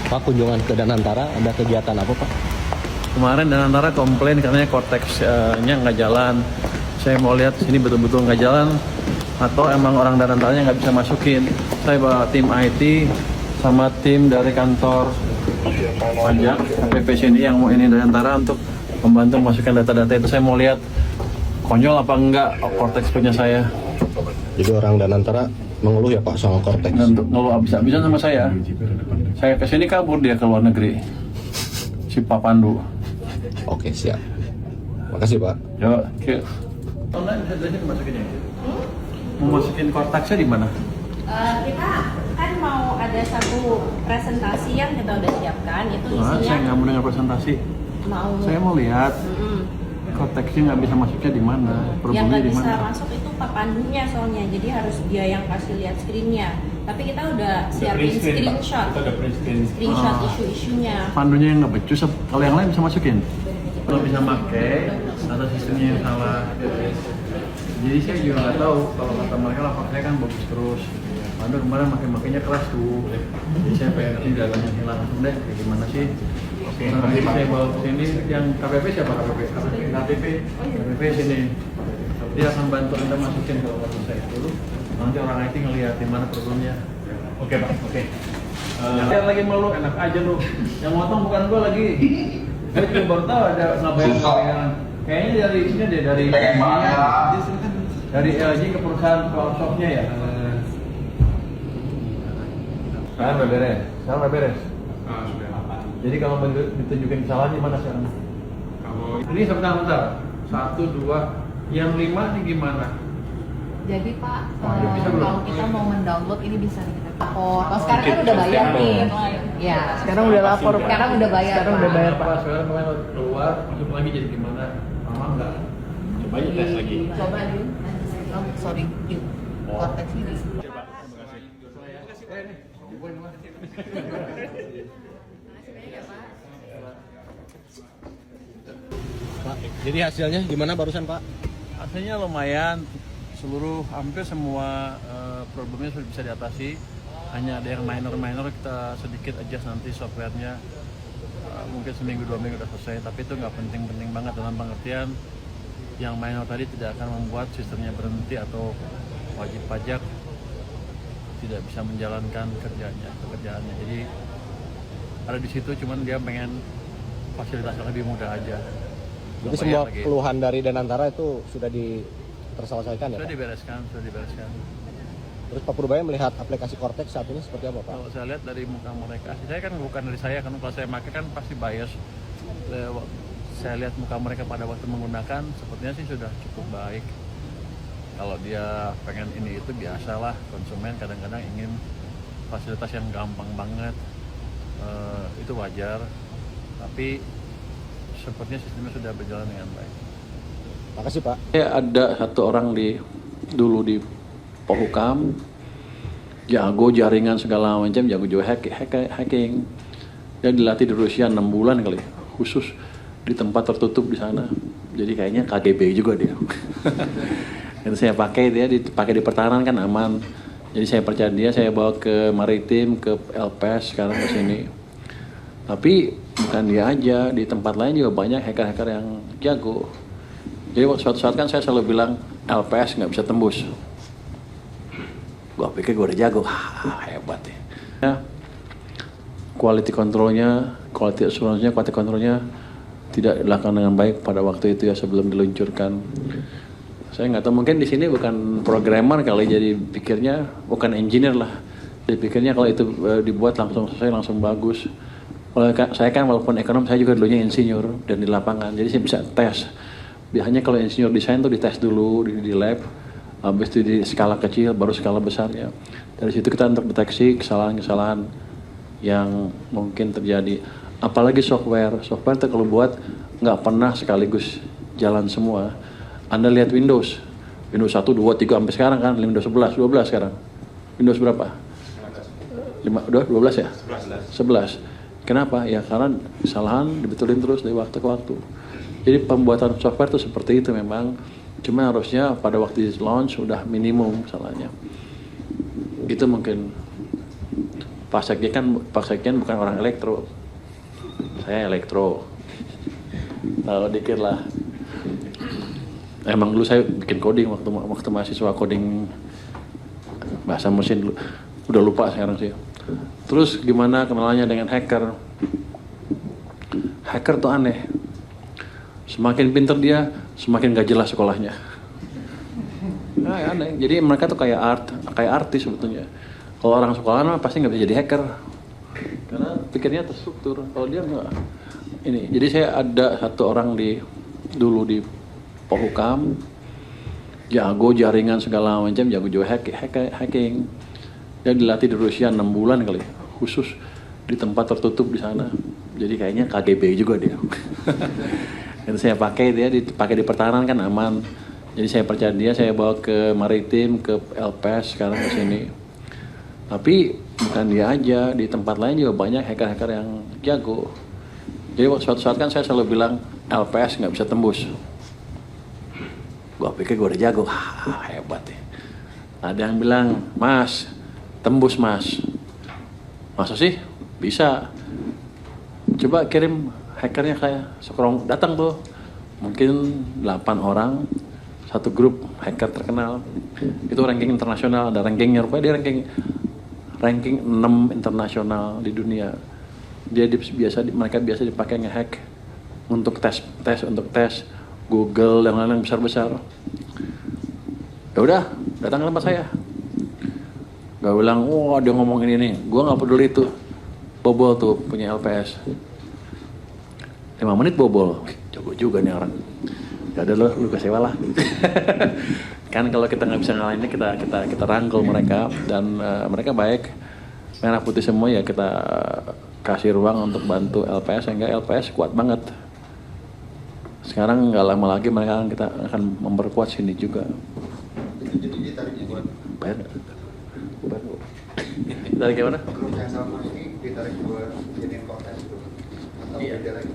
Pak, kunjungan ke Danantara ada kegiatan apa Pak? Kemarin Danantara komplain katanya Cortex-nya nggak jalan. Saya mau lihat sini betul-betul nggak jalan atau emang orang Danantaranya nggak bisa masukin. Saya bawa tim IT sama tim dari kantor pajak KPP sini yang mau ini Danantara untuk membantu masukkan data-data itu. Saya mau lihat konyol apa enggak Cortex punya saya. Jadi orang Danantara mengeluh ya Pak soal Cortex? Ngeluh abis-abisan sama saya. Saya kesini kabur dia ke luar negeri. Si Pak Pandu. Oke, siap. Makasih Pak. Yo, oke. Online bisa masukinnya. Mau masukin Cortex-nya di mana? Kita kan mau ada satu presentasi yang kita udah siapkan, itu Saya isinya nggak mau dengar presentasi. Saya mau lihat Cortex-nya nggak bisa masuknya di mana, yang problemnya nggak di bisa mana. masuk itu Pak Pandunya soalnya, jadi harus dia yang kasih lihat screennya. Tapi kita udah siapin screenshot isu-isunya. Pandunya yang nggak becus, kalau yang lain bisa masukin. Kalau bisa pakai atau sistemnya yang salah. Jadi saya juga nggak tahu kalau kata mereka lah pakainya kan bagus terus. Pandu kemarin makainya keras tuh. Jadi saya pengen ngerti datanya hilang deh, kayak gimana sih? Oke, nanti saya bawa ke sini yang KPP siapa KPP? KPP sini. Dia akan bantu Anda masukin ke waktu saya dulu. Nanti orang IT ngelihat di mana problemnya. Oke Pak, oke. Dia lagi malu, enak aja lu. Yang motong bukan gua lagi. Saya juga baru tahu ada ngapain. Kayaknya dari sini deh, dari LG ke perusahaan shopnya ya. Sekarang udah beres. Sudah. Jadi kalau ditunjukin kesalahan di mana sekarang? Ini sebentar. 1, 2, yang 5 ini gimana? Jadi Pak, bisa belum? kalau kita mau mendownload ini bisa kita lapor. Kalau sekarang kan udah bayar nih. Ya, Sekarang udah lapor, Pak. sekarang udah bayar. Sekarang Pak. udah bayar, Pak. Sekarang kemarin keluar, masuk lagi jadi gimana? Sama enggak? Coba aja tes lagi. Coba Din. Oh, sorry, Din. Cortex ini. Pak, jadi hasilnya gimana barusan Pak? Hasilnya lumayan, hampir semua problemnya sudah bisa diatasi. Hanya ada yang minor kita sedikit adjust nanti softwarenya. Mungkin seminggu 2 minggu udah selesai, tapi itu nggak penting banget dalam pengertian yang minor tadi tidak akan membuat sistemnya berhenti atau wajib pajak tidak bisa menjalankan pekerjaannya. Jadi ada di situ, cuman dia pengen fasilitas yang lebih mudah aja. Jadi semua keluhan dari Danantara itu sudah terselesaikan ya Sudah Pak? dibereskan. Terus Pak Purbaya melihat aplikasi Cortex saat ini seperti apa Pak? Kalau saya lihat dari muka mereka, saya kan bukan dari saya, kan kalau saya pakai kan pasti bias. Saya lihat muka mereka pada waktu menggunakan, sepertinya sih sudah cukup baik. Kalau dia pengen ini itu biasalah, konsumen kadang-kadang ingin fasilitas yang gampang banget, itu wajar. Tapi sepertinya sistemnya sudah berjalan dengan baik. Makasih Pak. Ada satu orang dulu di Polhukam, jago jaringan segala macam, jago hacking. Dia dilatih di Rusia 6 bulan kali, khusus di tempat tertutup di sana. Jadi kayaknya KGB juga dia. Itu saya pakai, dia dipakai di pertahanan kan aman. Jadi saya percaya dia, saya bawa ke Maritim, ke LPS, sekarang ke sini. Tapi bukan dia aja, di tempat lain juga banyak hacker-hacker yang jago. Jadi suatu saat kan saya selalu bilang LPS nggak bisa tembus. Gua pikir gua udah jago, hebat ya. Quality controlnya, quality assurance-nya, quality controlnya tidak dilakukan dengan baik pada waktu itu ya sebelum diluncurkan. Saya nggak tahu, mungkin di sini bukan programmer kali, jadi pikirnya bukan engineer lah. Jadi pikirnya kalau itu dibuat langsung selesai, langsung bagus. Kalau saya kan walaupun ekonom, saya juga dulunya insinyur dan di lapangan, jadi saya bisa tes. Biasanya kalau insinyur desain tuh dites dulu di lab, habis itu di skala kecil, baru skala besarnya. Dari situ kita untuk deteksi kesalahan-kesalahan yang mungkin terjadi. Apalagi software itu kalau buat nggak pernah sekaligus jalan semua. Anda lihat Windows 1, 2, 3 sampai sekarang kan, Windows 11, 12 sekarang. Windows berapa? 12 ya? 11. Kenapa? Ya karena kesalahan dibetulin terus dari waktu ke waktu. Jadi pembuatan software itu seperti itu memang. Cuma harusnya pada waktu launch sudah minimum salahnya. Itu mungkin Pak Sekjen bukan orang elektro. Saya elektro. Tahu dikit lah. Emang dulu saya bikin coding waktu mahasiswa coding bahasa mesin dulu. Udah lupa sekarang sih. Terus gimana kenalannya dengan hacker? Hacker tuh aneh. Semakin pinter dia, semakin gak jelas sekolahnya. Nah, aneh. Jadi mereka tuh kayak artis sebetulnya. Kalau orang sekolahan mah pasti nggak bisa jadi hacker. Karena pikirnya terstruktur. Kalau dia nggak. Ini. Jadi saya ada satu orang dulu di Polhukam, jago jaringan segala macam, jago hacking. Dia dilatih di Rusia 6 bulan kali, khusus di tempat tertutup di sana. Jadi kayaknya KGB juga dia. Itu saya pakai, dia dipakai di pertahanan kan aman. Jadi saya percaya dia, saya bawa ke Maritim, ke LPS, sekarang ke sini. Tapi bukan dia aja, di tempat lain juga banyak hacker-hacker yang jago. Jadi suatu saat kan saya selalu bilang LPS nggak bisa tembus. Gua pikir gue udah jago, hebat ya. Ada yang bilang, Mas, tembus Mas. Masa sih? Bisa. Coba kirim hackernya kayak sekarang datang tuh. Mungkin 8 orang, satu grup hacker terkenal. Itu ranking internasional, ada rankingnya. Rupanya dia ranking 6 internasional di dunia. Mereka biasa dipakai nge-hack untuk tes Google dan lain-lain besar-besar. Ya udah, datang ke tempat saya. Gak bilang, dia ngomongin ini. Gua nggak peduli itu. Bobol tuh punya LPS. 5 menit bobol. Jago juga nih orang. Ya udah lu sewa lah. Kan kalau kita nggak bisa ngalahinnya, kita rangkul mereka dan mereka baik. Merah putih semua ya kita kasih ruang untuk bantu LPS sehingga LPS kuat banget. Sekarang nggak lama lagi kita akan memperkuat sini juga. Jadi ditarik buat Bayar nggak? Dari gimana? grup yang sama ini ditarik buat jadiin konten itu atau beda lagi?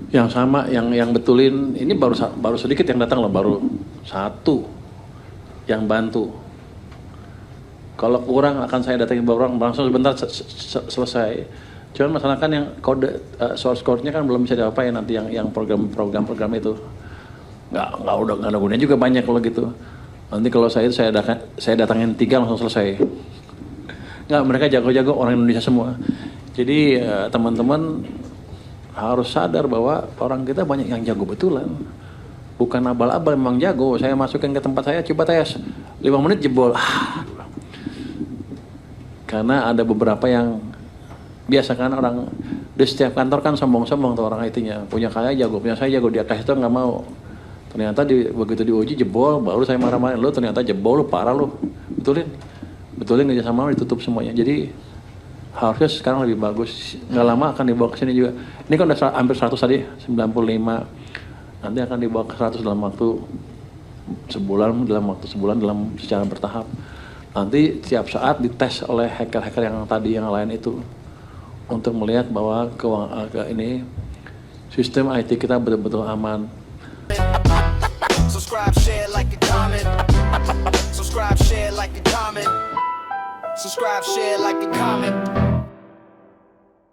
Yang sama, yang betulin ini baru sedikit yang datang loh, baru satu yang bantu. Kalau kurang akan saya datangin beberapa orang langsung sebentar selesai. Cuman masalah kan yang kode source code-nya kan belum bisa diapain nanti yang program itu nggak ada gunanya juga banyak kalau gitu. Nanti kalau saya datangin 3 langsung selesai. Nggak, mereka jago-jago orang Indonesia semua. Jadi teman-teman harus sadar bahwa orang kita banyak yang jago betulan. Bukan abal-abal, memang jago. Saya masukin ke tempat saya, coba tes 5 menit jebol. Karena ada beberapa yang biasa kan orang di setiap kantor kan sombong-sombong tuh orang IT-nya. Punya saya jago, punya saya jago, dia kasih itu nggak mau. Ternyata begitu diuji jebol, baru saya marah-marahin, lu ternyata jebol, lu parah lu. Betulin kerja sama ditutup semuanya. Jadi harusnya sekarang lebih bagus. Nggak lama akan dibawa ke sini juga. Ini kan udah hampir 100 tadi, 95. Nanti akan dibawa ke 100 dalam waktu sebulan dalam secara bertahap. Nanti setiap saat dites oleh hacker-hacker yang tadi yang lain itu untuk melihat bahwa ini sistem IT kita betul-betul aman. Subscribe, share, like, and comment. Subscribe, share, like, and comment. Subscribe, share, like, and comment.